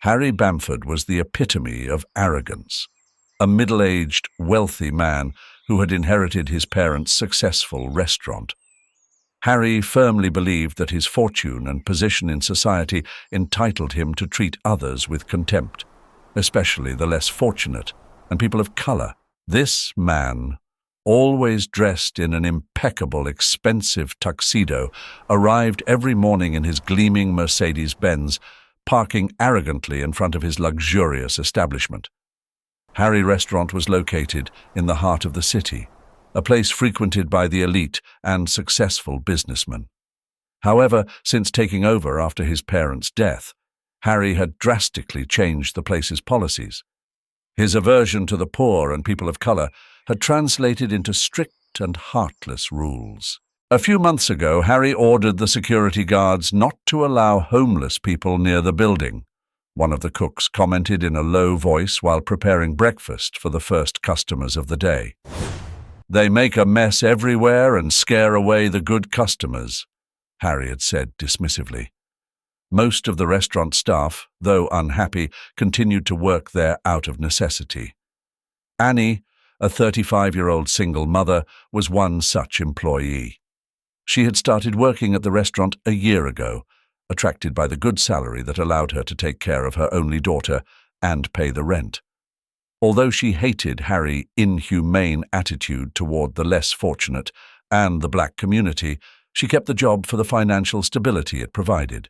Harry Bamford was the epitome of arrogance, a middle-aged, wealthy man who had inherited his parents' successful restaurant. Harry firmly believed that his fortune and position in society entitled him to treat others with contempt, especially the less fortunate and people of color. This man, always dressed in an impeccable, expensive tuxedo, arrived every morning in his gleaming Mercedes-Benz, parking arrogantly in front of his luxurious establishment. Harry Restaurant was located in the heart of the city, a place frequented by the elite and successful businessmen. However, since taking over after his parents' death, Harry had drastically changed the place's policies. His aversion to the poor and people of color had translated into strict and heartless rules. A few months ago, Harry ordered the security guards not to allow homeless people near the building. One of the cooks commented in a low voice while preparing breakfast for the first customers of the day. "They make a mess everywhere and scare away the good customers," Harry had said dismissively. Most of the restaurant staff, though unhappy, continued to work there out of necessity. Annie, a 35-year-old single mother, was one such employee. She had started working at the restaurant a year ago, attracted by the good salary that allowed her to take care of her only daughter and pay the rent. Although she hated Harry's inhumane attitude toward the less fortunate and the black community, she kept the job for the financial stability it provided.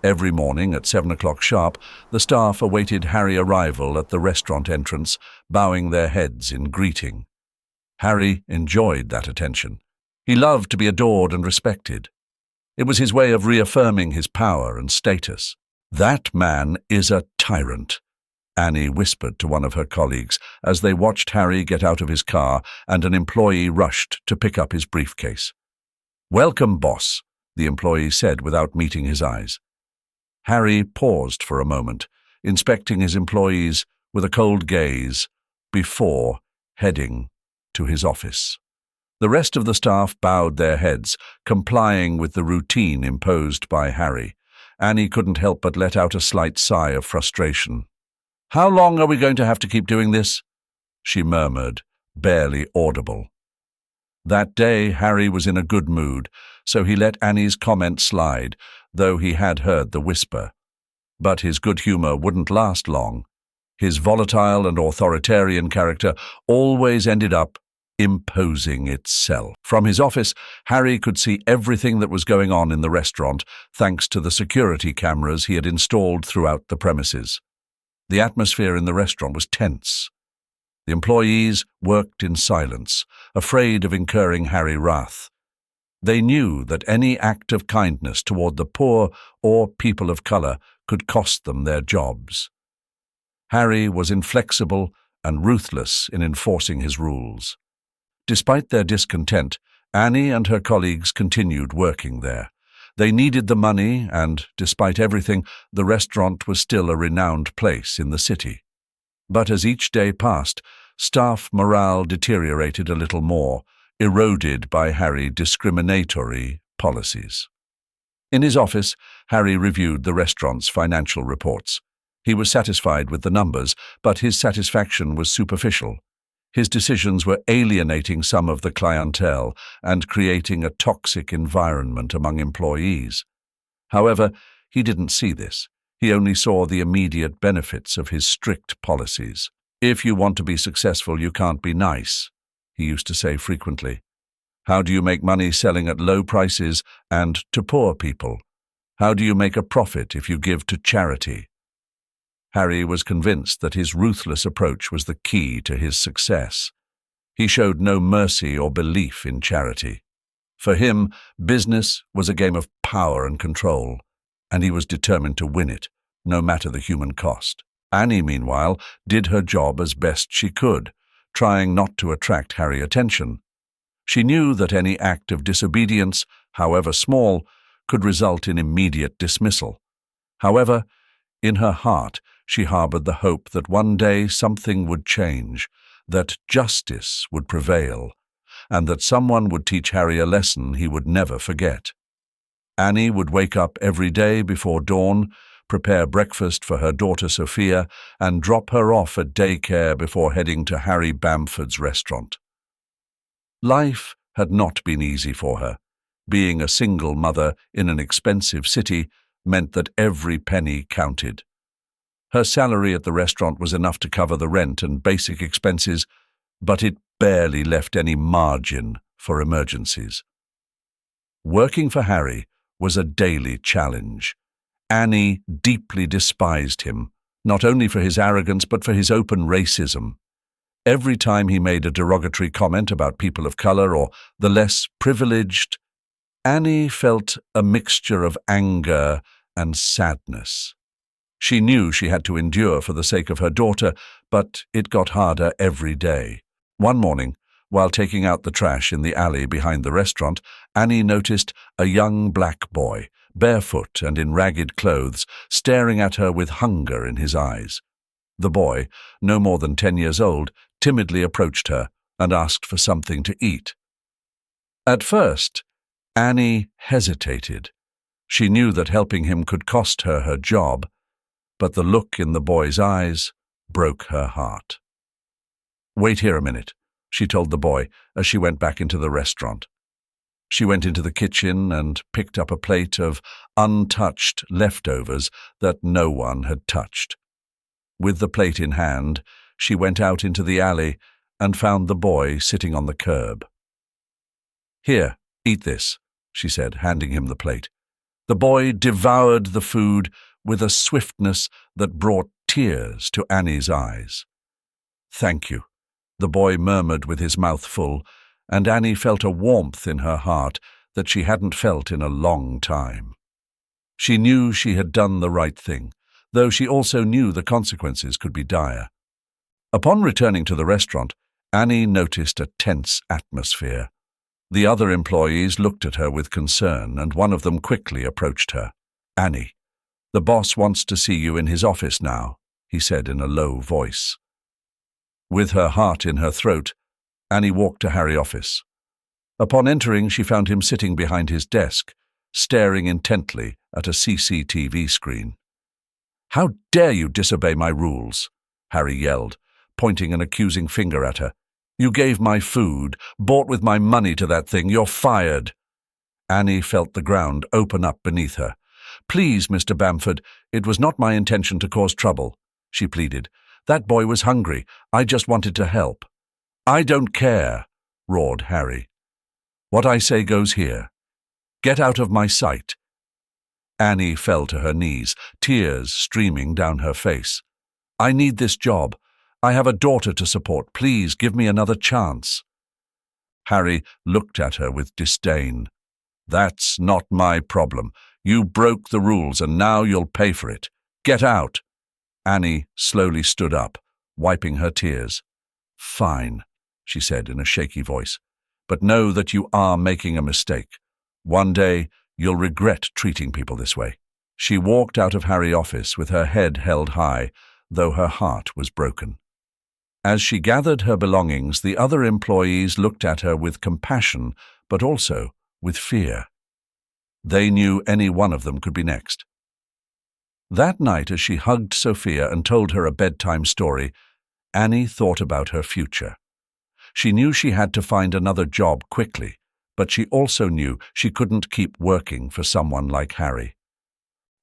Every morning at 7 o'clock sharp, the staff awaited Harry's arrival at the restaurant entrance, bowing their heads in greeting. Harry enjoyed that attention. He loved to be adored and respected. It was his way of reaffirming his power and status. "That man is a tyrant," Annie whispered to one of her colleagues as they watched Harry get out of his car and an employee rushed to pick up his briefcase. "Welcome, boss," the employee said without meeting his eyes. Harry paused for a moment, inspecting his employees with a cold gaze before heading to his office. The rest of the staff bowed their heads, complying with the routine imposed by Harry. Annie couldn't help but let out a slight sigh of frustration. "How long are we going to have to keep doing this?" she murmured, barely audible. That day, Harry was in a good mood, so he let Annie's comment slide, though he had heard the whisper. But his good humor wouldn't last long. His volatile and authoritarian character always ended up imposing itself. From his office, Harry could see everything that was going on in the restaurant, thanks to the security cameras he had installed throughout the premises. The atmosphere in the restaurant was tense. The employees worked in silence, afraid of incurring Harry's wrath. They knew that any act of kindness toward the poor or people of color could cost them their jobs. Harry was inflexible and ruthless in enforcing his rules. Despite their discontent, Annie and her colleagues continued working there. They needed the money, and, despite everything, the restaurant was still a renowned place in the city. But as each day passed, staff morale deteriorated a little more, eroded by Harry's discriminatory policies. In his office, Harry reviewed the restaurant's financial reports. He was satisfied with the numbers, but his satisfaction was superficial. His decisions were alienating some of the clientele and creating a toxic environment among employees. However, he didn't see this. He only saw the immediate benefits of his strict policies. "If you want to be successful, you can't be nice," he used to say frequently. "How do you make money selling at low prices and to poor people? How do you make a profit if you give to charity?" Harry was convinced that his ruthless approach was the key to his success. He showed no mercy or belief in charity. For him, business was a game of power and control, and he was determined to win it, no matter the human cost. Annie, meanwhile, did her job as best she could, trying not to attract Harry's attention. She knew that any act of disobedience, however small, could result in immediate dismissal. However, in her heart, she harbored the hope that one day something would change, that justice would prevail, and that someone would teach Harry a lesson he would never forget. Annie would wake up every day before dawn, prepare breakfast for her daughter Sophia, and drop her off at daycare before heading to Harry Bamford's restaurant. Life had not been easy for her. Being a single mother in an expensive city meant that every penny counted. Her salary at the restaurant was enough to cover the rent and basic expenses, but it barely left any margin for emergencies. Working for Harry was a daily challenge. Annie deeply despised him, not only for his arrogance but for his open racism. Every time he made a derogatory comment about people of color or the less privileged, Annie felt a mixture of anger and sadness. She knew she had to endure for the sake of her daughter, but it got harder every day. One morning, while taking out the trash in the alley behind the restaurant, Annie noticed a young black boy, barefoot and in ragged clothes, staring at her with hunger in his eyes. The boy, no more than 10 years old, timidly approached her and asked for something to eat. At first, Annie hesitated. She knew that helping him could cost her her job, but the look in the boy's eyes broke her heart. "Wait here a minute," she told the boy as she went back into the restaurant. She went into the kitchen and picked up a plate of untouched leftovers that no one had touched. With the plate in hand, she went out into the alley and found the boy sitting on the curb. "Here, eat this," she said, handing him the plate. The boy devoured the food with a swiftness that brought tears to Annie's eyes. "Thank you," the boy murmured with his mouth full, and Annie felt a warmth in her heart that she hadn't felt in a long time. She knew she had done the right thing, though she also knew the consequences could be dire. Upon returning to the restaurant, Annie noticed a tense atmosphere. The other employees looked at her with concern, and one of them quickly approached her. "Annie, the boss wants to see you in his office now," he said in a low voice. With her heart in her throat, Annie walked to Harry's office. Upon entering, she found him sitting behind his desk, staring intently at a CCTV screen. "How dare you disobey my rules?" Harry yelled, pointing an accusing finger at her. "You gave my food, bought with my money to that thing. You're fired." Annie felt the ground open up beneath her. "Please, Mr. Bamford, it was not my intention to cause trouble," she pleaded. "That boy was hungry. I just wanted to help." "I don't care," roared Harry. "What I say goes here. Get out of my sight." Annie fell to her knees, tears streaming down her face. "I need this job. I have a daughter to support. Please give me another chance." Harry looked at her with disdain. "That's not my problem. You broke the rules and now you'll pay for it. Get out." Annie slowly stood up, wiping her tears. "Fine," she said in a shaky voice, "but know that you are making a mistake. One day you'll regret treating people this way." She walked out of Harry's office with her head held high, though her heart was broken. As she gathered her belongings, the other employees looked at her with compassion, but also with fear. They knew any one of them could be next. That night, as she hugged Sophia and told her a bedtime story, Annie thought about her future. She knew she had to find another job quickly, but she also knew she couldn't keep working for someone like Harry.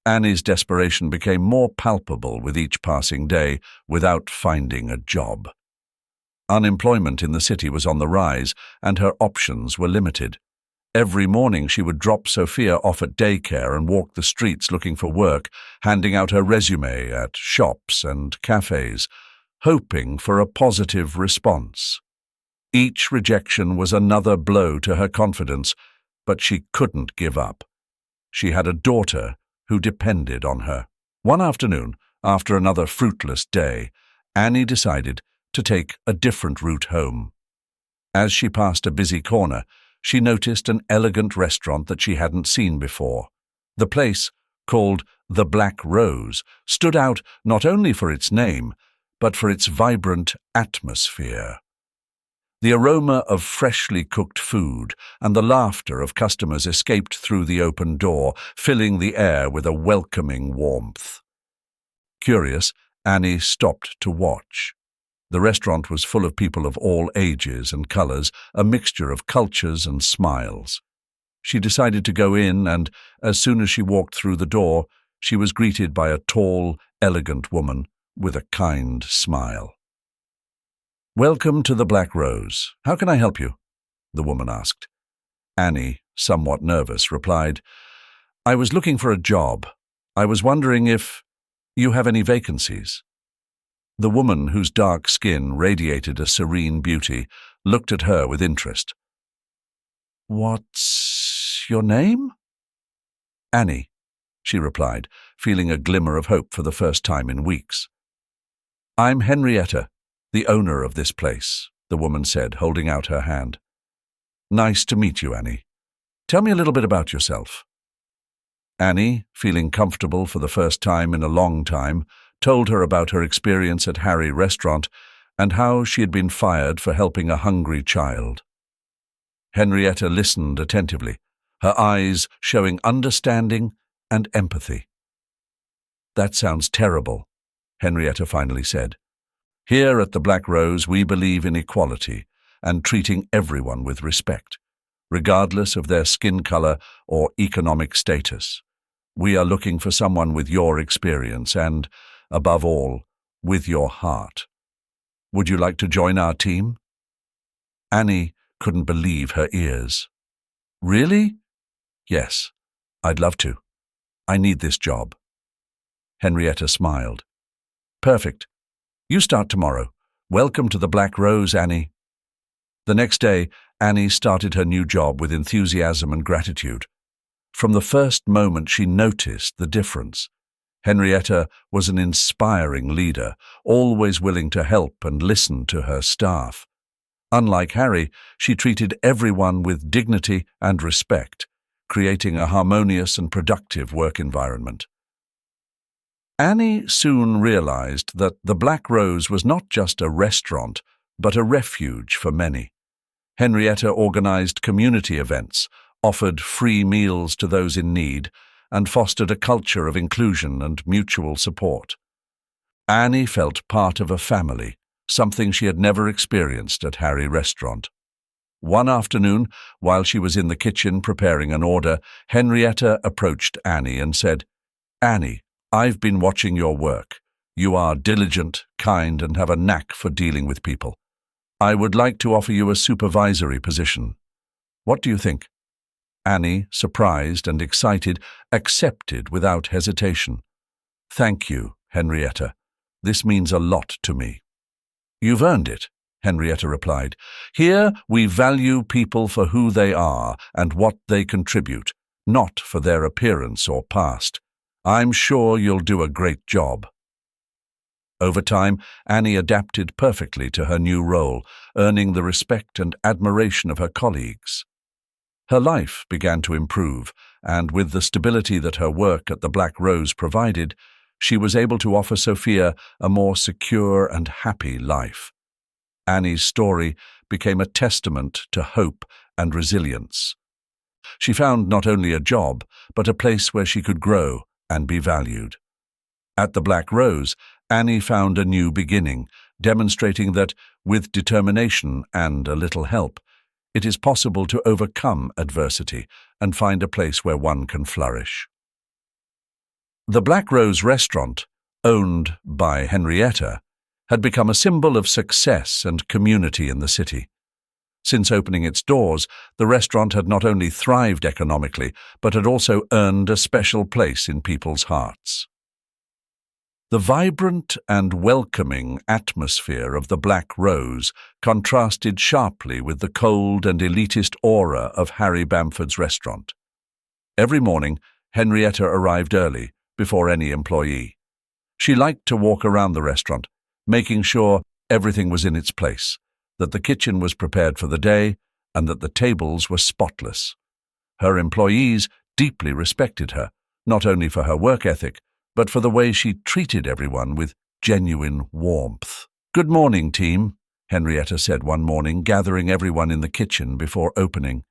Annie's desperation became more palpable with each passing day without finding a job. Unemployment in the city was on the rise, and her options were limited. Every morning she would drop Sophia off at daycare and walk the streets looking for work, handing out her resume at shops and cafes, hoping for a positive response. Each rejection was another blow to her confidence, but she couldn't give up. She had a daughter who depended on her. One afternoon, after another fruitless day, Annie decided to take a different route home. As she passed a busy corner, she noticed an elegant restaurant that she hadn't seen before. The place, called the Black Rose, stood out not only for its name, but for its vibrant atmosphere. The aroma of freshly cooked food and the laughter of customers escaped through the open door, filling the air with a welcoming warmth. Curious, Annie stopped to watch. The restaurant was full of people of all ages and colors, a mixture of cultures and smiles. She decided to go in, and as soon as she walked through the door, she was greeted by a tall, elegant woman with a kind smile. "Welcome to the Black Rose. How can I help you?" the woman asked. Annie, somewhat nervous, replied, "I was looking for a job. I was wondering if you have any vacancies." The woman, whose dark skin radiated a serene beauty, looked at her with interest. "What's your name?" "Annie," she replied, feeling a glimmer of hope for the first time in weeks. "I'm Henrietta, the owner of this place," the woman said, holding out her hand. "Nice to meet you, Annie. Tell me a little bit about yourself." Annie, feeling comfortable for the first time in a long time, told her about her experience at Harry Restaurant and how she had been fired for helping a hungry child. Henrietta listened attentively, her eyes showing understanding and empathy. "That sounds terrible," Henrietta finally said. "Here at the Black Rose, we believe in equality and treating everyone with respect, regardless of their skin color or economic status. We are looking for someone with your experience and, above all, with your heart. Would you like to join our team?" Annie couldn't believe her ears. "Really?" "Yes, I'd love to. I need this job." Henrietta smiled. "Perfect. You start tomorrow. Welcome to the Black Rose, Annie." The next day, Annie started her new job with enthusiasm and gratitude. From the first moment she noticed the difference. Henrietta was an inspiring leader, always willing to help and listen to her staff. Unlike Harry, she treated everyone with dignity and respect, creating a harmonious and productive work environment. Annie soon realized that the Black Rose was not just a restaurant, but a refuge for many. Henrietta organized community events, offered free meals to those in need, and fostered a culture of inclusion and mutual support. Annie felt part of a family, something she had never experienced at Harry Restaurant. One afternoon, while she was in the kitchen preparing an order, Henrietta approached Annie and said, "Annie, I've been watching your work. You are diligent, kind, and have a knack for dealing with people. I would like to offer you a supervisory position. What do you think?" Annie, surprised and excited, accepted without hesitation. "Thank you, Henrietta. This means a lot to me." "You've earned it," Henrietta replied. "Here we value people for who they are and what they contribute, not for their appearance or past. I'm sure you'll do a great job." Over time, Annie adapted perfectly to her new role, earning the respect and admiration of her colleagues. Her life began to improve, and with the stability that her work at the Black Rose provided, she was able to offer Sophia a more secure and happy life. Annie's story became a testament to hope and resilience. She found not only a job, but a place where she could grow and be valued. At the Black Rose, Annie found a new beginning, demonstrating that, with determination and a little help, it is possible to overcome adversity and find a place where one can flourish. The Black Rose Restaurant, owned by Henrietta, had become a symbol of success and community in the city. Since opening its doors, the restaurant had not only thrived economically, but had also earned a special place in people's hearts. The vibrant and welcoming atmosphere of the Black Rose contrasted sharply with the cold and elitist aura of Harry Bamford's restaurant. Every morning, Henrietta arrived early, before any employee. She liked to walk around the restaurant, making sure everything was in its place, that the kitchen was prepared for the day, and that the tables were spotless. Her employees deeply respected her, not only for her work ethic, but for the way she treated everyone with genuine warmth. "Good morning, team," Henrietta said one morning, gathering everyone in the kitchen before opening.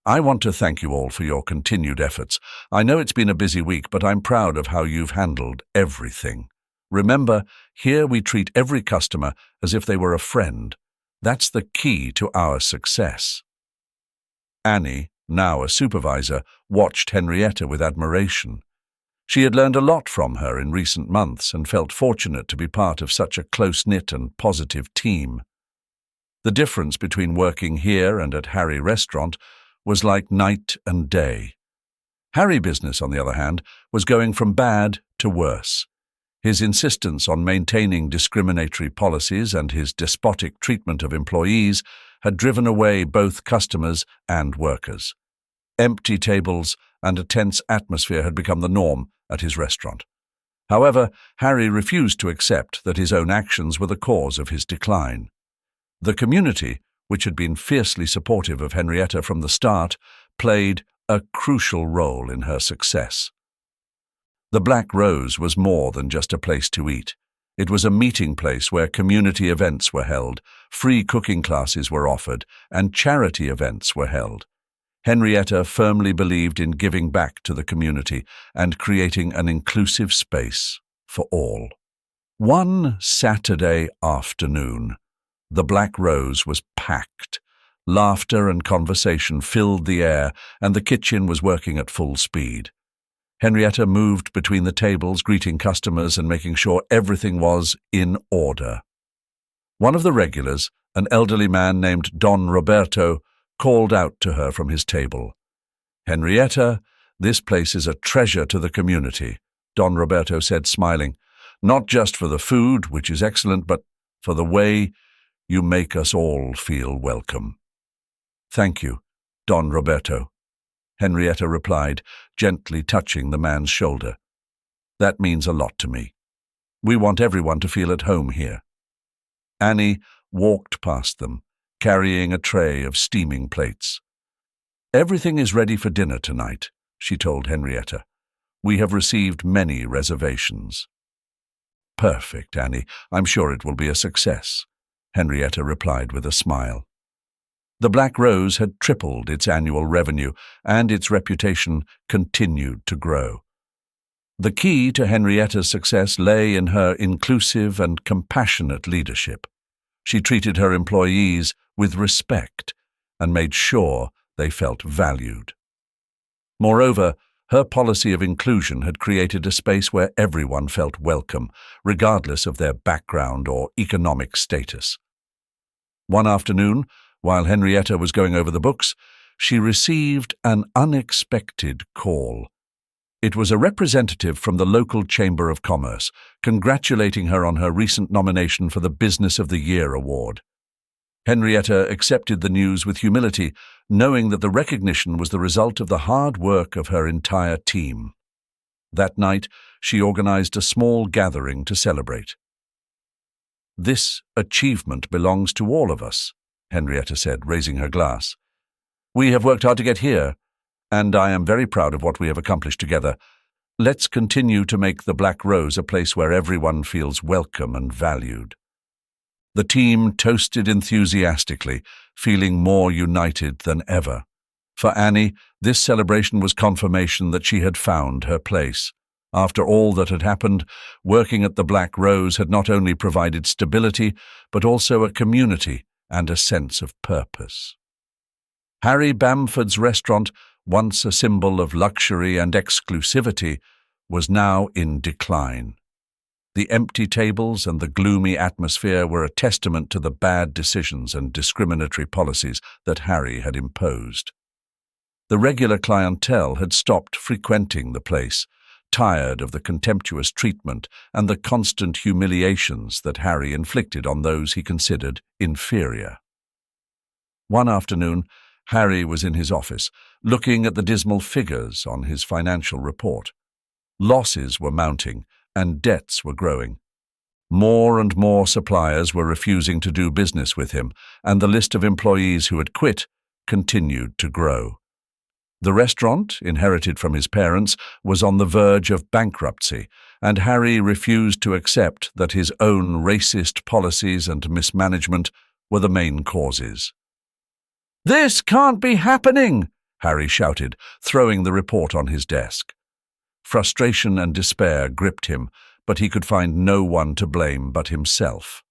"I want to thank you all for your continued efforts. I know it's been a busy week, but I'm proud of how you've handled everything. Remember, here we treat every customer as if they were a friend. That's the key to our success." Annie, now a supervisor, watched Henrietta with admiration. She had learned a lot from her in recent months and felt fortunate to be part of such a close-knit and positive team. The difference between working here and at Harry Restaurant was like night and day. Harry Business, on the other hand, was going from bad to worse. His insistence on maintaining discriminatory policies and his despotic treatment of employees had driven away both customers and workers. Empty tables and a tense atmosphere had become the norm at his restaurant. However, Harry refused to accept that his own actions were the cause of his decline. The community, which had been fiercely supportive of Henrietta from the start, played a crucial role in her success. The Black Rose was more than just a place to eat. It was a meeting place where community events were held, free cooking classes were offered, and charity events were held. Henrietta firmly believed in giving back to the community and creating an inclusive space for all. One Saturday afternoon, the Black Rose was packed. Laughter and conversation filled the air, and the kitchen was working at full speed. Henrietta moved between the tables, greeting customers and making sure everything was in order. One of the regulars, an elderly man named Don Roberto, called out to her from his table. "Henrietta, this place is a treasure to the community," Don Roberto said, smiling. "Not just for the food, which is excellent, but for the way you make us all feel welcome." "Thank you, Don Roberto," Henrietta replied, gently touching the man's shoulder. "That means a lot to me. We want everyone to feel at home here." Annie walked past them, carrying a tray of steaming plates. "Everything is ready for dinner tonight," she told Henrietta. "We have received many reservations." "Perfect, Annie. I'm sure it will be a success," Henrietta replied with a smile. The Black Rose had tripled its annual revenue, and its reputation continued to grow. The key to Henrietta's success lay in her inclusive and compassionate leadership. She treated her employees with respect and made sure they felt valued. Moreover, her policy of inclusion had created a space where everyone felt welcome, regardless of their background or economic status. One afternoon, while Henrietta was going over the books, she received an unexpected call. It was a representative from the local Chamber of Commerce, congratulating her on her recent nomination for the Business of the Year award. Henrietta accepted the news with humility, knowing that the recognition was the result of the hard work of her entire team. That night, she organized a small gathering to celebrate. "This achievement belongs to all of us," Henrietta said, raising her glass. "We have worked hard to get here, and I am very proud of what we have accomplished together. Let's continue to make the Black Rose a place where everyone feels welcome and valued." The team toasted enthusiastically, feeling more united than ever. For Annie, this celebration was confirmation that she had found her place. After all that had happened, working at the Black Rose had not only provided stability, but also a community and a sense of purpose. Harry Bamford's restaurant, once a symbol of luxury and exclusivity, was now in decline. The empty tables and the gloomy atmosphere were a testament to the bad decisions and discriminatory policies that Harry had imposed. The regular clientele had stopped frequenting the place, tired of the contemptuous treatment and the constant humiliations that Harry inflicted on those he considered inferior. One afternoon, Harry was in his office, looking at the dismal figures on his financial report. Losses were mounting, and debts were growing. More and more suppliers were refusing to do business with him, and the list of employees who had quit continued to grow. The restaurant, inherited from his parents, was on the verge of bankruptcy, and Harry refused to accept that his own racist policies and mismanagement were the main causes. "This can't be happening!" Harry shouted, throwing the report on his desk. Frustration and despair gripped him, but he could find no one to blame but himself.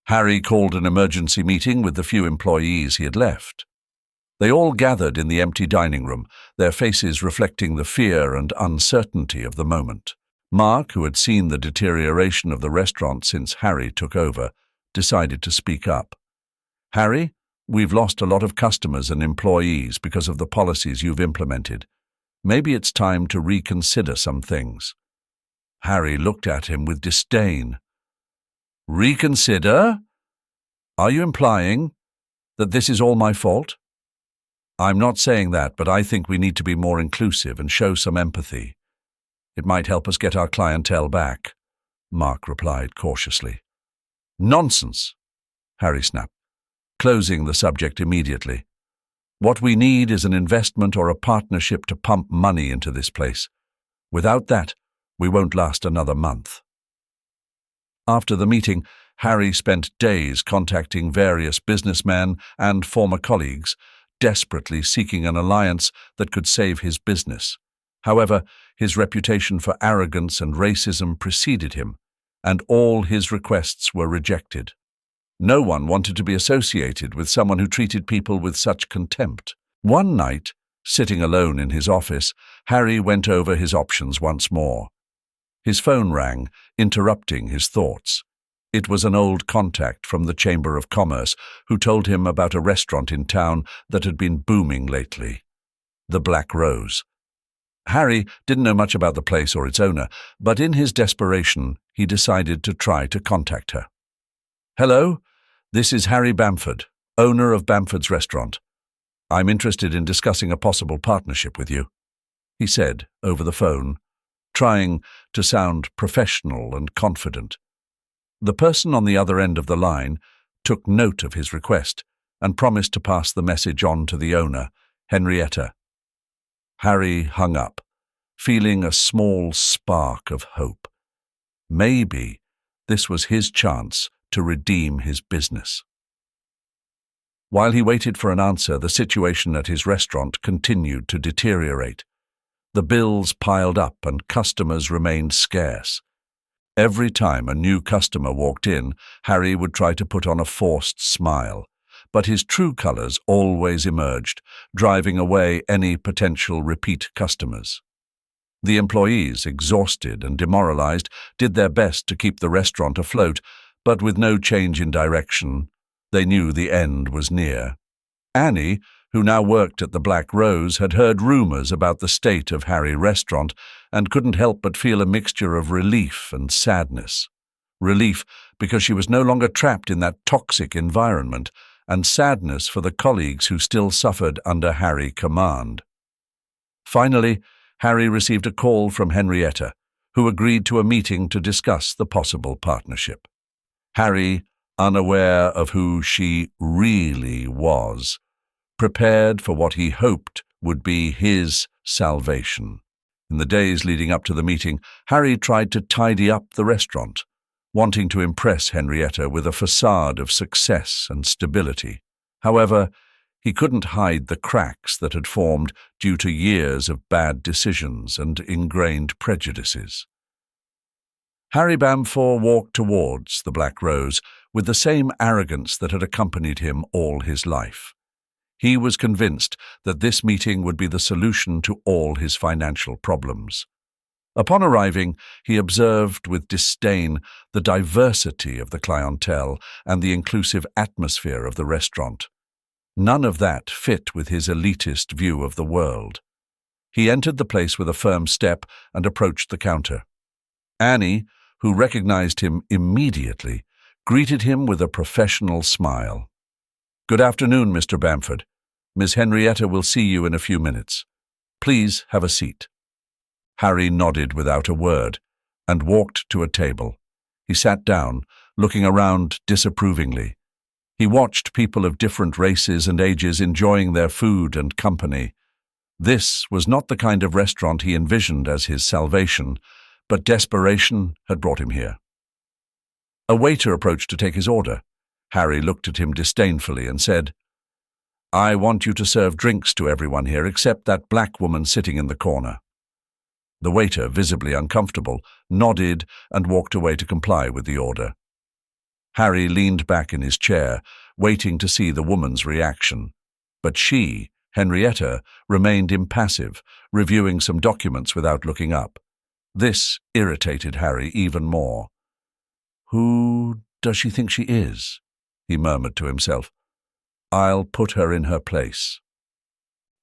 Harry called an emergency meeting with the few employees he had left. They all gathered in the empty dining room, their faces reflecting the fear and uncertainty of the moment. Mark, who had seen the deterioration of the restaurant since Harry took over, decided to speak up. "Harry, we've lost a lot of customers and employees because of the policies you've implemented. Maybe it's time to reconsider some things." Harry looked at him with disdain. "Reconsider? Are you implying that this is all my fault?" "I'm not saying that, but I think we need to be more inclusive and show some empathy. It might help us get our clientele back," Mark replied cautiously. "Nonsense," Harry snapped, closing the subject immediately. "What we need is an investment or a partnership to pump money into this place. Without that, we won't last another month." After the meeting, Harry spent days contacting various businessmen and former colleagues, desperately seeking an alliance that could save his business. However, his reputation for arrogance and racism preceded him, and all his requests were rejected. No one wanted to be associated with someone who treated people with such contempt. One night, sitting alone in his office, Harry went over his options once more. His phone rang, interrupting his thoughts. It was an old contact from the Chamber of Commerce who told him about a restaurant in town that had been booming lately, the Black Rose. Harry didn't know much about the place or its owner, but in his desperation, he decided to try to contact her. "Hello, this is Harry Bamford, owner of Bamford's Restaurant. I'm interested in discussing a possible partnership with you," he said over the phone, trying to sound professional and confident. The person on the other end of the line took note of his request and promised to pass the message on to the owner, Henrietta. Harry hung up, feeling a small spark of hope. Maybe this was his chance to redeem his business. While he waited for an answer, the situation at his restaurant continued to deteriorate. The bills piled up and customers remained scarce. Every time a new customer walked in, Harry would try to put on a forced smile, but his true colors always emerged, driving away any potential repeat customers. The employees, exhausted and demoralized, did their best to keep the restaurant afloat, but with no change in direction, they knew the end was near. Annie, who now worked at the Black Rose, had heard rumors about the state of Harry's restaurant and couldn't help but feel a mixture of relief and sadness. Relief because she was no longer trapped in that toxic environment, and sadness for the colleagues who still suffered under Harry's command. Finally, Harry received a call from Henrietta, who agreed to a meeting to discuss the possible partnership. Harry, unaware of who she really was, prepared for what he hoped would be his salvation. In the days leading up to the meeting, Harry tried to tidy up the restaurant, wanting to impress Henrietta with a facade of success and stability. However, he couldn't hide the cracks that had formed due to years of bad decisions and ingrained prejudices. Harry Bamford walked towards the Black Rose with the same arrogance that had accompanied him all his life. He was convinced that this meeting would be the solution to all his financial problems. Upon arriving, he observed with disdain the diversity of the clientele and the inclusive atmosphere of the restaurant. None of that fit with his elitist view of the world. He entered the place with a firm step and approached the counter. Annie, who recognized him immediately, greeted him with a professional smile. "Good afternoon, Mr. Bamford. Miss Henrietta will see you in a few minutes. Please have a seat." Harry nodded without a word and walked to a table. He sat down, looking around disapprovingly. He watched people of different races and ages enjoying their food and company. This was not the kind of restaurant he envisioned as his salvation, but desperation had brought him here. A waiter approached to take his order. Harry looked at him disdainfully and said, "I want you to serve drinks to everyone here except that black woman sitting in the corner." The waiter, visibly uncomfortable, nodded and walked away to comply with the order. Harry leaned back in his chair, waiting to see the woman's reaction. But she, Henrietta, remained impassive, reviewing some documents without looking up. This irritated Harry even more. "Who does she think she is?" he murmured to himself. "I'll put her in her place."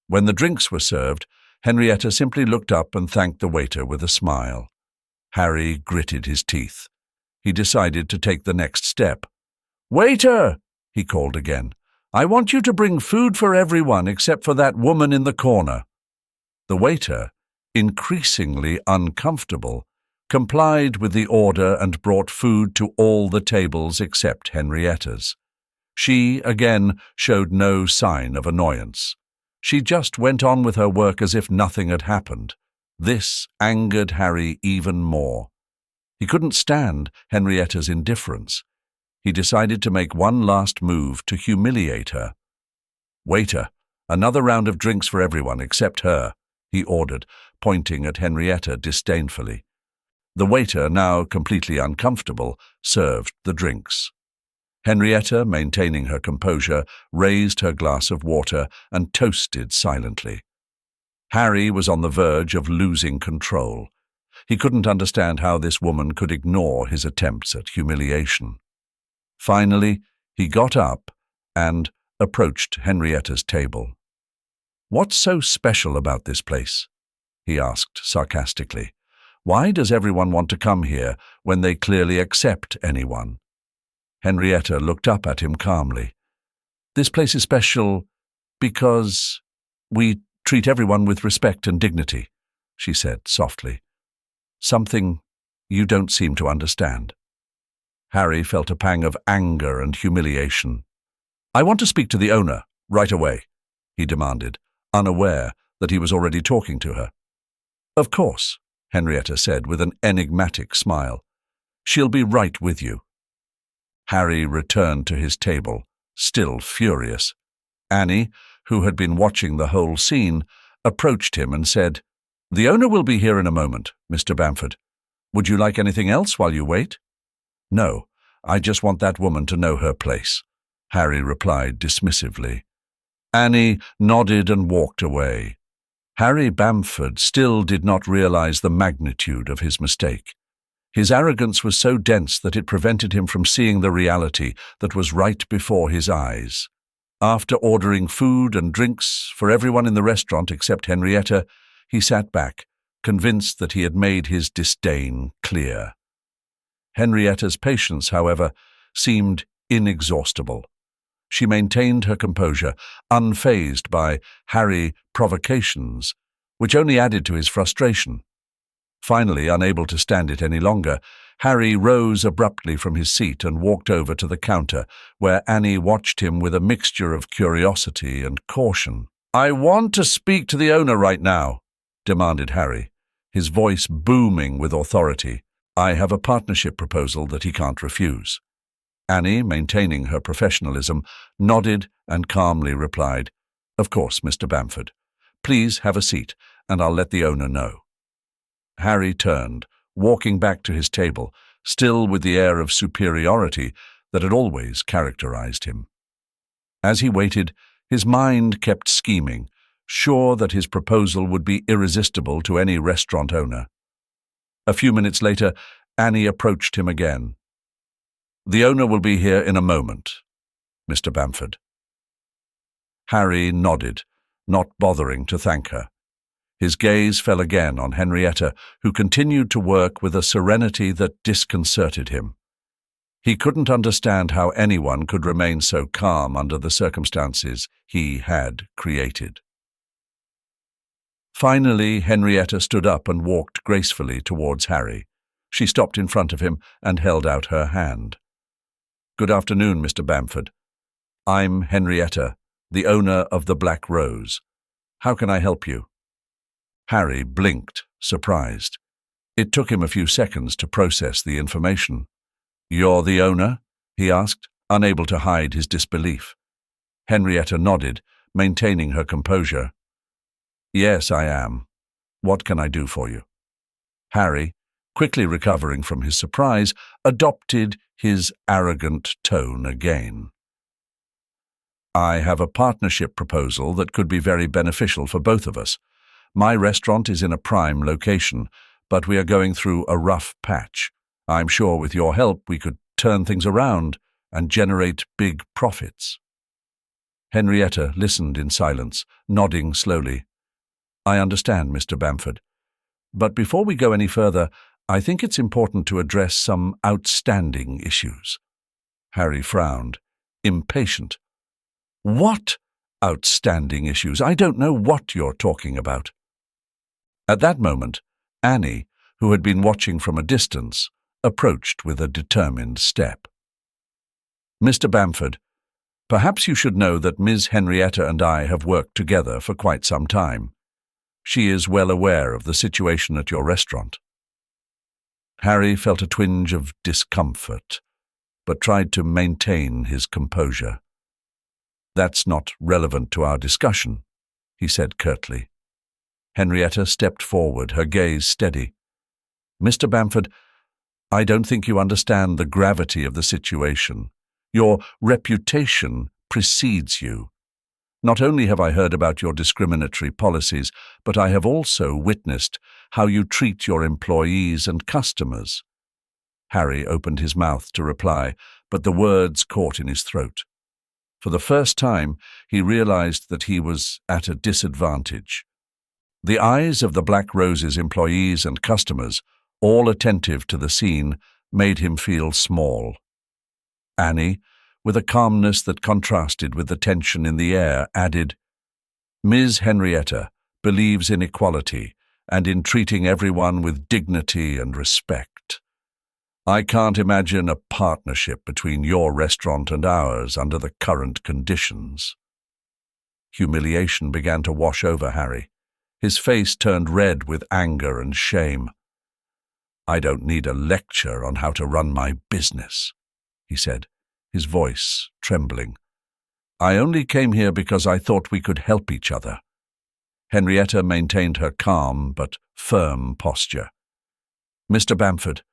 When the drinks were served, Henrietta simply looked up and thanked the waiter with a smile. Harry gritted his teeth. He decided to take the next step. "Waiter!" he called again. "I want you to bring food for everyone except for that woman in the corner." The waiter, increasingly uncomfortable, complied with the order and brought food to all the tables except Henrietta's. She, again, showed no sign of annoyance. She just went on with her work as if nothing had happened. This angered Harry even more. He couldn't stand Henrietta's indifference. He decided to make one last move to humiliate her. "Waiter, another round of drinks for everyone except her," he ordered, pointing at Henrietta disdainfully. The waiter, now completely uncomfortable, served the drinks. Henrietta, maintaining her composure, raised her glass of water and toasted silently. Harry was on the verge of losing control. He couldn't understand how this woman could ignore his attempts at humiliation. Finally, he got up and approached Henrietta's table. "What's so special about this place?" he asked sarcastically. "Why does everyone want to come here when they clearly accept anyone?" Henrietta looked up at him calmly. "This place is special because we treat everyone with respect and dignity," she said softly. "Something you don't seem to understand." Harry felt a pang of anger and humiliation. "I want to speak to the owner, right away," he demanded, unaware that he was already talking to her. "Of course," Henrietta said with an enigmatic smile. "She'll be right with you." Harry returned to his table, still furious. Annie, who had been watching the whole scene, approached him and said, "The owner will be here in a moment, Mr. Bamford. Would you like anything else while you wait?" "No, I just want that woman to know her place," Harry replied dismissively. Annie nodded and walked away. Harry Bamford still did not realize the magnitude of his mistake. His arrogance was so dense that it prevented him from seeing the reality that was right before his eyes. After ordering food and drinks for everyone in the restaurant except Henrietta, he sat back, convinced that he had made his disdain clear. Henrietta's patience, however, seemed inexhaustible. She maintained her composure, unfazed by Harry's provocations, which only added to his frustration. Finally, unable to stand it any longer, Harry rose abruptly from his seat and walked over to the counter, where Annie watched him with a mixture of curiosity and caution. "I want to speak to the owner right now," demanded Harry, his voice booming with authority. "I have a partnership proposal that he can't refuse." Annie, maintaining her professionalism, nodded and calmly replied, "Of course, Mr. Bamford. Please have a seat, and I'll let the owner know." Harry turned, walking back to his table, still with the air of superiority that had always characterized him. As he waited, his mind kept scheming, sure that his proposal would be irresistible to any restaurant owner. A few minutes later, Annie approached him again. "The owner will be here in a moment, Mr. Bamford." Harry nodded, not bothering to thank her. His gaze fell again on Henrietta, who continued to work with a serenity that disconcerted him. He couldn't understand how anyone could remain so calm under the circumstances he had created. Finally, Henrietta stood up and walked gracefully towards Harry. She stopped in front of him and held out her hand. "Good afternoon, Mr. Bamford. I'm Henrietta, the owner of the Black Rose. How can I help you?" Harry blinked, surprised. It took him a few seconds to process the information. "You're the owner?" he asked. unable to hide his disbelief. Henrietta nodded, maintaining her composure. "Yes, I am. What can I do for you?" Harry, quickly recovering from his surprise, adopted his arrogant tone again. "I have a partnership proposal that could be very beneficial for both of us. My restaurant is in a prime location, but we are going through a rough patch. I'm sure with your help we could turn things around and generate big profits." Henrietta listened in silence, nodding slowly. "I understand, Mr. Bamford. But before we go any further, I think it's important to address some outstanding issues." Harry frowned, impatient. "What outstanding issues? I don't know what you're talking about." At that moment, Annie, who had been watching from a distance, approached with a determined step. "Mr. Bamford, perhaps you should know that Ms. Henrietta and I have worked together for quite some time. She is well aware of the situation at your restaurant." Harry felt a twinge of discomfort, but tried to maintain his composure. "That's not relevant to our discussion," he said curtly. Henrietta stepped forward, her gaze steady. "Mr. Bamford, I don't think you understand the gravity of the situation. Your reputation precedes you. Not only have I heard about your discriminatory policies, but I have also witnessed how you treat your employees and customers." Harry opened his mouth to reply, but the words caught in his throat. For the first time, he realized that he was at a disadvantage. The eyes of the Black Rose's employees and customers, all attentive to the scene, made him feel small. Annie, with a calmness that contrasted with the tension in the air, added, "Ms. Henrietta believes in equality and in treating everyone with dignity and respect. I can't imagine a partnership between your restaurant and ours under the current conditions." Humiliation began to wash over Harry. His face turned red with anger and shame. "I don't need a lecture on how to run my business," he said, his voice trembling. "I only came here because I thought we could help each other." Henrietta maintained her calm but firm posture. "Mr. Bamford,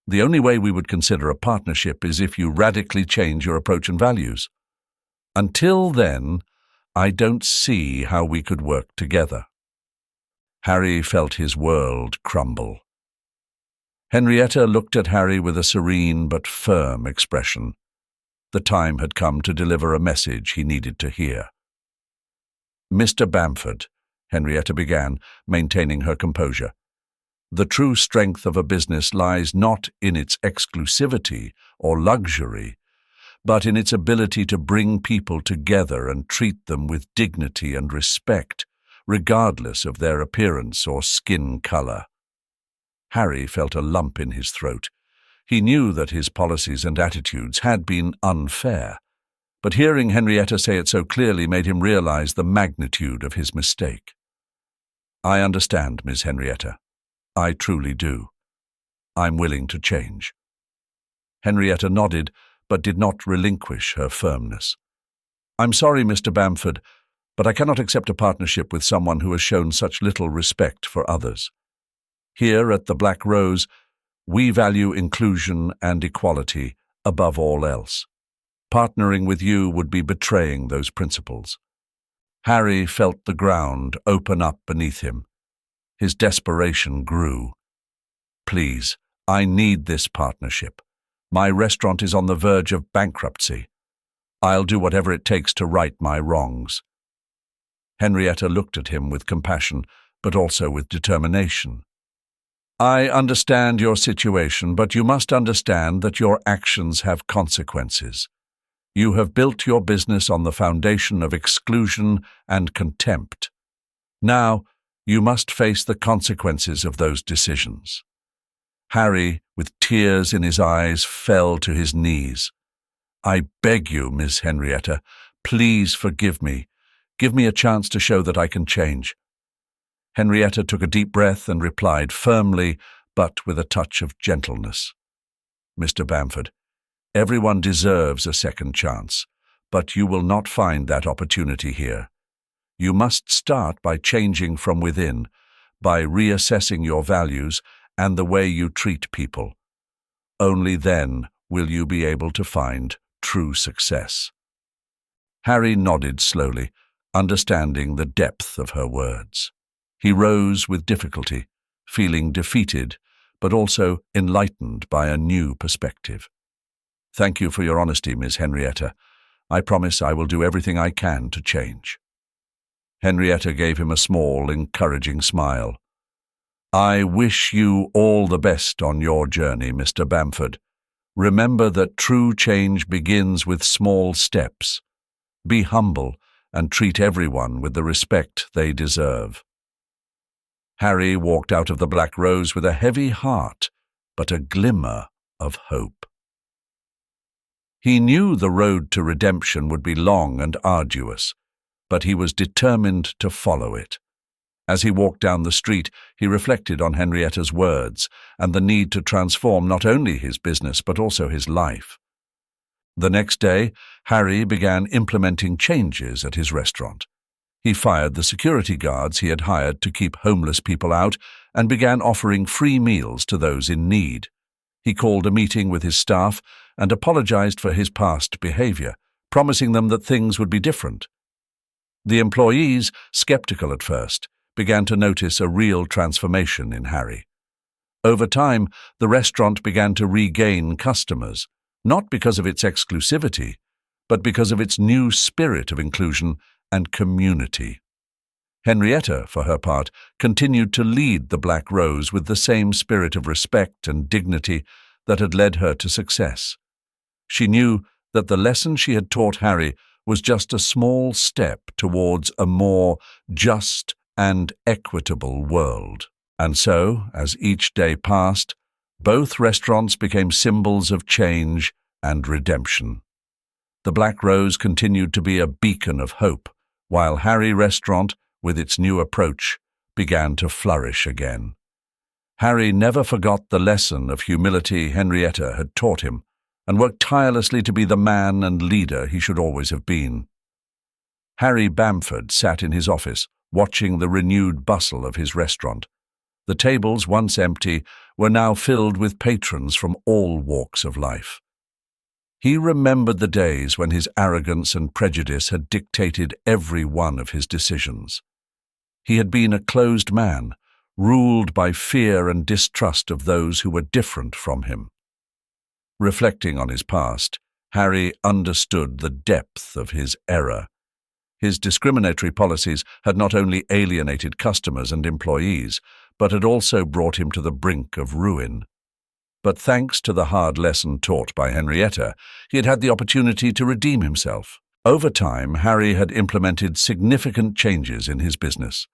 the only way we would consider a partnership is if you radically change your approach and values. Until then, I don't see how we could work together." Harry felt his world crumble. Henrietta looked at Harry with a serene but firm expression. The time had come to deliver a message he needed to hear. "Mr. Bamford," Henrietta began, maintaining her composure, "the true strength of a business lies not in its exclusivity or luxury, but in its ability to bring people together and treat them with dignity and respect, regardless of their appearance or skin color." Harry felt a lump in his throat. He knew that his policies and attitudes had been unfair, but hearing Henrietta say it so clearly made him realize the magnitude of his mistake. "I understand, Miss Henrietta. I truly do. I'm willing to change." Henrietta nodded, but did not relinquish her firmness. "I'm sorry, Mr. Bamford, but I cannot accept a partnership with someone who has shown such little respect for others. Here at the Black Rose, we value inclusion and equality above all else. Partnering with you would be betraying those principles." Harry felt the ground open up beneath him. His desperation grew. "Please, I need this partnership. My restaurant is on the verge of bankruptcy. I'll do whatever it takes to right my wrongs." Henrietta looked at him with compassion, but also with determination. "I understand your situation, but you must understand that your actions have consequences. You have built your business on the foundation of exclusion and contempt. Now, you must face the consequences of those decisions." Harry, with tears in his eyes, fell to his knees. "I beg you, Miss Henrietta, please forgive me. Give me a chance to show that I can change." Henrietta took a deep breath and replied firmly, but with a touch of gentleness, "Mr. Bamford, Everyone deserves a second chance, but you will not find that opportunity here. You must start by changing from within, by reassessing your values and the way you treat people. Only then will you be able to find true success." Harry nodded slowly, understanding the depth of her words. He rose with difficulty, feeling defeated, but also enlightened by a new perspective. "Thank you for your honesty, Miss Henrietta. I promise I will do everything I can to change." Henrietta gave him a small, encouraging smile. "I wish you all the best on your journey, Mr. Bamford. Remember that true change begins with small steps. Be humble and treat everyone with the respect they deserve." Harry walked out of the Black Rose with a heavy heart, but a glimmer of hope. He knew the road to redemption would be long and arduous, but he was determined to follow it. As he walked down the street, he reflected on Henrietta's words and the need to transform not only his business but also his life. The next day, Harry began implementing changes at his restaurant. He fired the security guards he had hired to keep homeless people out and began offering free meals to those in need. He called a meeting with his staff and apologized for his past behavior, promising them that things would be different. The employees, skeptical at first, began to notice a real transformation in Harry. Over time, the restaurant began to regain customers, not because of its exclusivity, but because of its new spirit of inclusion and community. Henrietta, for her part, continued to lead the Black Rose with the same spirit of respect and dignity that had led her to success. She knew that the lesson she had taught Harry was just a small step towards a more just and equitable world. And so, as each day passed, both restaurants became symbols of change and redemption. The Black Rose continued to be a beacon of hope, while Harry Restaurant, with its new approach, began to flourish again. Harry never forgot the lesson of humility Henrietta had taught him, and worked tirelessly to be the man and leader he should always have been. Harry Bamford sat in his office, watching the renewed bustle of his restaurant. The tables, once empty, were now filled with patrons from all walks of life. He remembered the days when his arrogance and prejudice had dictated every one of his decisions. He had been a closed man, ruled by fear and distrust of those who were different from him. Reflecting on his past, Harry understood the depth of his error. His discriminatory policies had not only alienated customers and employees, but had also brought him to the brink of ruin. But thanks to the hard lesson taught by Henrietta, he had had the opportunity to redeem himself. Over time, Harry had implemented significant changes in his business.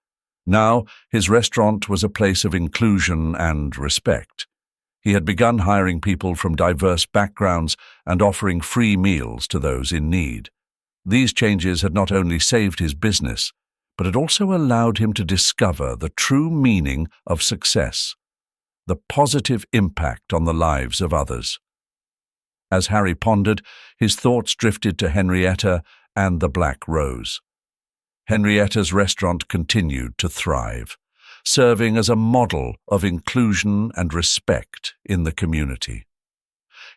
Now, his restaurant was a place of inclusion and respect. He had begun hiring people from diverse backgrounds and offering free meals to those in need. These changes had not only saved his business, but had also allowed him to discover the true meaning of success, the positive impact on the lives of others. As Harry pondered, his thoughts drifted to Henrietta and the Black Rose. Henrietta's restaurant continued to thrive, serving as a model of inclusion and respect in the community.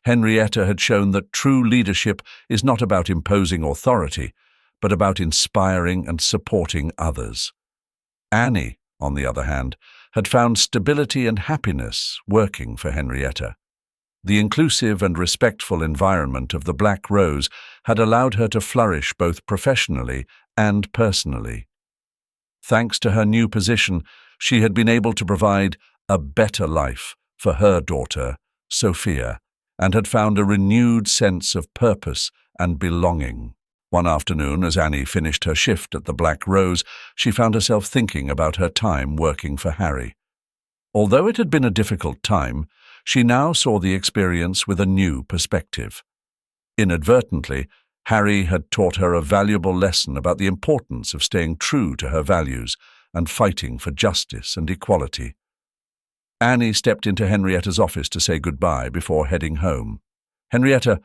Henrietta had shown that true leadership is not about imposing authority, but about inspiring and supporting others. Annie, on the other hand, had found stability and happiness working for Henrietta. The inclusive and respectful environment of the Black Rose had allowed her to flourish both professionally and personally. Thanks to her new position, she had been able to provide a better life for her daughter, Sophia, and had found a renewed sense of purpose and belonging. One afternoon, as Annie finished her shift at the Black Rose, she found herself thinking about her time working for Harry. Although it had been a difficult time, she now saw the experience with a new perspective. Inadvertently, Harry had taught her a valuable lesson about the importance of staying true to her values and fighting for justice and equality. Annie stepped into Henrietta's office to say goodbye before heading home. Henrietta,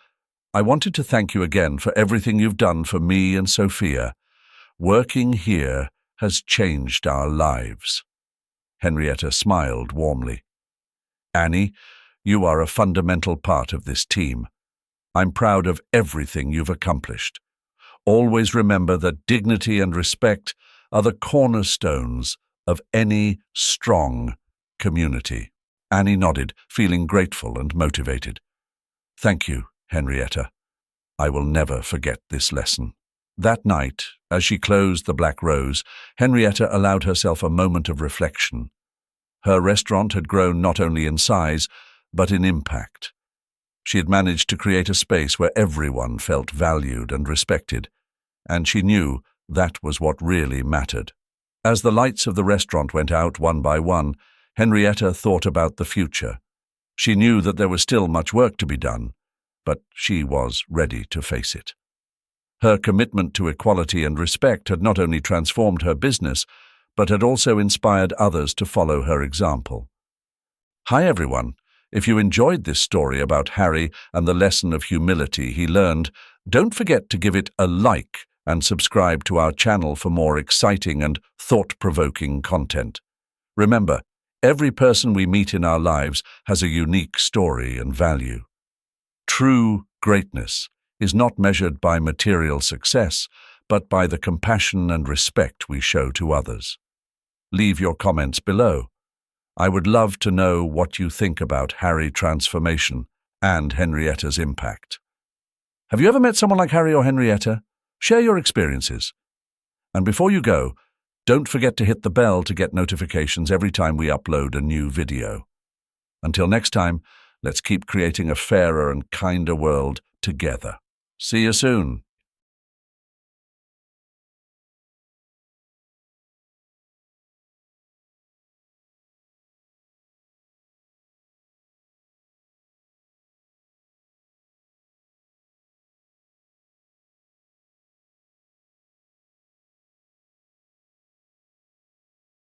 I wanted to thank you again for everything you've done for me and Sophia. Working here has changed our lives." Henrietta smiled warmly. "Annie, you are a fundamental part of this team. I'm proud of everything you've accomplished. Always remember that dignity and respect are the cornerstones of any strong community." Annie nodded, feeling grateful and motivated. "Thank you, Henrietta. I will never forget this lesson." That night, as she closed the Black Rose, Henrietta allowed herself a moment of reflection. Her restaurant had grown not only in size, but in impact. She had managed to create a space where everyone felt valued and respected, and she knew that was what really mattered. As the lights of the restaurant went out one by one, Henrietta thought about the future. She knew that there was still much work to be done, but she was ready to face it. Her commitment to equality and respect had not only transformed her business, but had also inspired others to follow her example. Hi everyone. If you enjoyed this story about Harry and the lesson of humility he learned, don't forget to give it a like and subscribe to our channel for more exciting and thought-provoking content. Remember, every person we meet in our lives has a unique story and value. True greatness is not measured by material success, but by the compassion and respect we show to others. Leave your comments below. I would love to know what you think about Harry's transformation and Henrietta's impact. Have you ever met someone like Harry or Henrietta? Share your experiences. And before you go, don't forget to hit the bell to get notifications every time we upload a new video. Until next time, let's keep creating a fairer and kinder world together. See you soon.